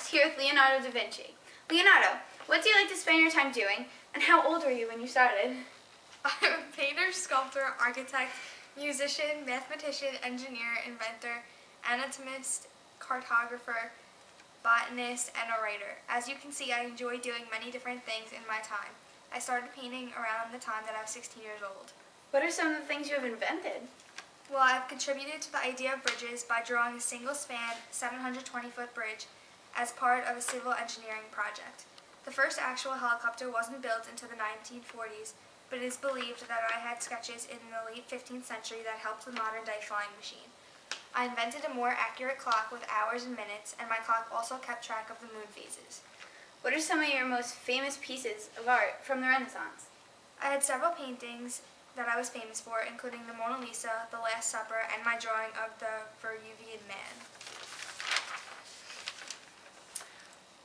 Arts, here with Leonardo da Vinci. Leonardo, what do you like to spend your time doing, and how old were you when you started? I'm a painter, sculptor, architect, musician, mathematician, engineer, inventor, anatomist, cartographer, botanist, and a writer. As you can see, I enjoy doing many different things in my time. I started painting around the time that I was 16 years old. What are some of the things you have invented? Well, I've contributed to the idea of bridges by drawing a single-span, 720-foot bridge as part of a civil engineering project. The first actual helicopter wasn't built until the 1940s, but it is believed that I had sketches in the late 15th century that helped the modern-day flying machine. I invented a more accurate clock with hours and minutes, and my clock also kept track of the moon phases. What are some of your most famous pieces of art from the Renaissance? I had several paintings that I was famous for, including the Mona Lisa, the Last Supper, and my drawing of the Veruvian Man.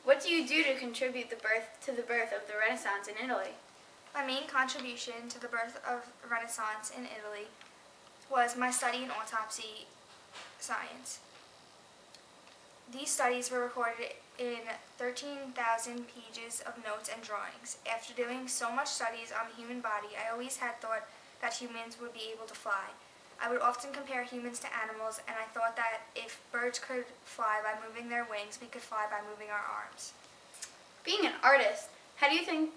What do you do to contribute to the birth of the Renaissance in Italy? My main contribution to the birth of Renaissance in Italy was my study in autopsy science. These studies were recorded in 13,000 pages of notes and drawings. After doing so much studies on the human body, I always had thought that humans would be able to fly. I would often compare humans to animals, and I thought that if birds could fly by moving their wings, we could fly by moving our arms. Being an artist, how do you think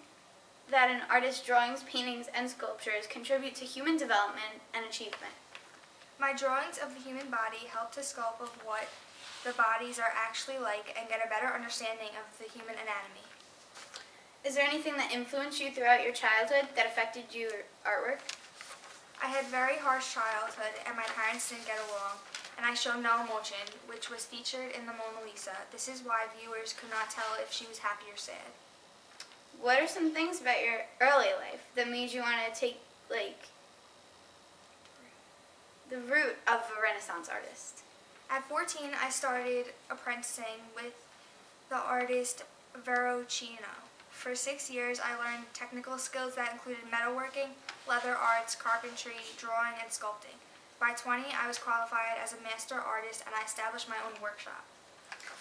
that an artist's drawings, paintings, and sculptures contribute to human development and achievement? My drawings of the human body help to sculpt of what the bodies are actually like and get a better understanding of the human anatomy. Is there anything that influenced you throughout your childhood that affected your artwork? I had a very harsh childhood and my parents didn't get along, and I showed no emotion, which was featured in the Mona Lisa. This is why viewers could not tell if she was happy or sad. What are some things about your early life that made you want to take, the route of a Renaissance artist? At 14, I started apprenticing with the artist Verrocchio. For 6 years, I learned technical skills that included metalworking, leather arts, carpentry, drawing, and sculpting. By 20, I was qualified as a master artist, and I established my own workshop.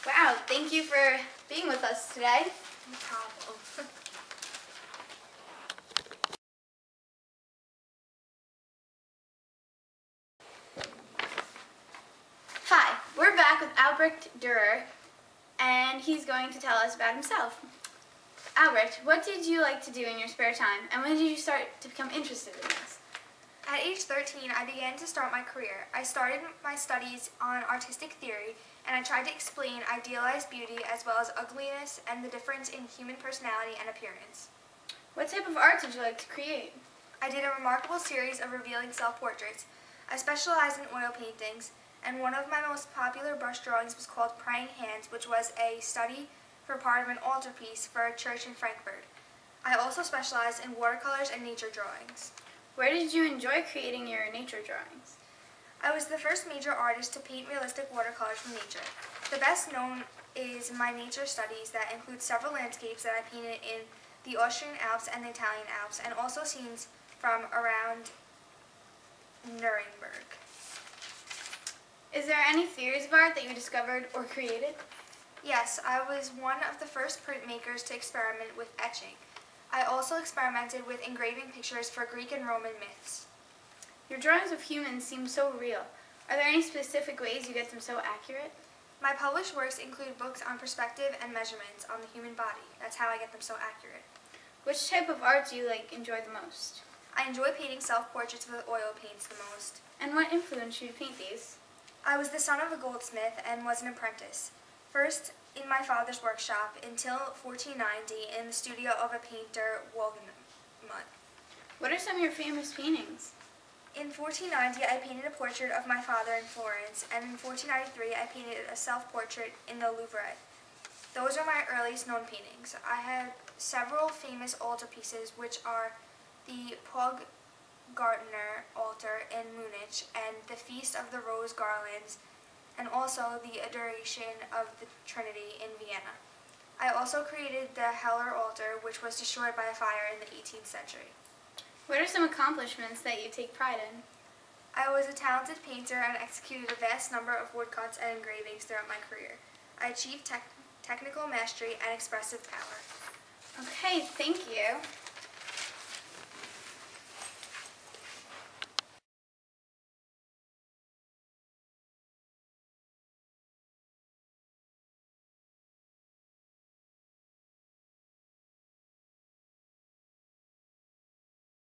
Wow, thank you for being with us today. No problem. Hi, we're back with Albrecht Dürer, and he's going to tell us about himself. Albrecht, what did you like to do in your spare time, and when did you start to become interested in this? At age 13, I began to start my career. I started my studies on artistic theory, and I tried to explain idealized beauty as well as ugliness and the difference in human personality and appearance. What type of art did you like to create? I did a remarkable series of revealing self-portraits. I specialized in oil paintings, and one of my most popular brush drawings was called Praying Hands, which was a study for part of an altarpiece for a church in Frankfurt. I also specialized in watercolors and nature drawings. Where did you enjoy creating your nature drawings? I was the first major artist to paint realistic watercolors from nature. The best known is my nature studies that include several landscapes that I painted in the Austrian Alps and the Italian Alps, and also scenes from around Nuremberg. Is there any theories of art that you discovered or created? Yes, I was one of the first printmakers to experiment with etching. I also experimented with engraving pictures for Greek and Roman myths. Your drawings of humans seem so real. Are there any specific ways you get them so accurate? My published works include books on perspective and measurements on the human body. That's how I get them so accurate. Which type of art do you enjoy the most? I enjoy painting self-portraits with oil paints the most. And what influenced you to paint these? I was the son of a goldsmith and was an apprentice. First in my father's workshop until 1490 in the studio of a painter, Wohlgemuth. What are some of your famous paintings? In 1490, I painted a portrait of my father in Florence, and in 1493, I painted a self-portrait in the Louvre. Those are my earliest known paintings. I have several famous altarpieces, which are the Poggartner altar in Munich and the Feast of the Rose Garlands, and also the Adoration of the Trinity in Vienna. I also created the Heller altar, which was destroyed by a fire in the 18th century. What are some accomplishments that you take pride in? I was a talented painter and executed a vast number of woodcuts and engravings throughout my career. I achieved technical mastery, and expressive power. Okay, thank you.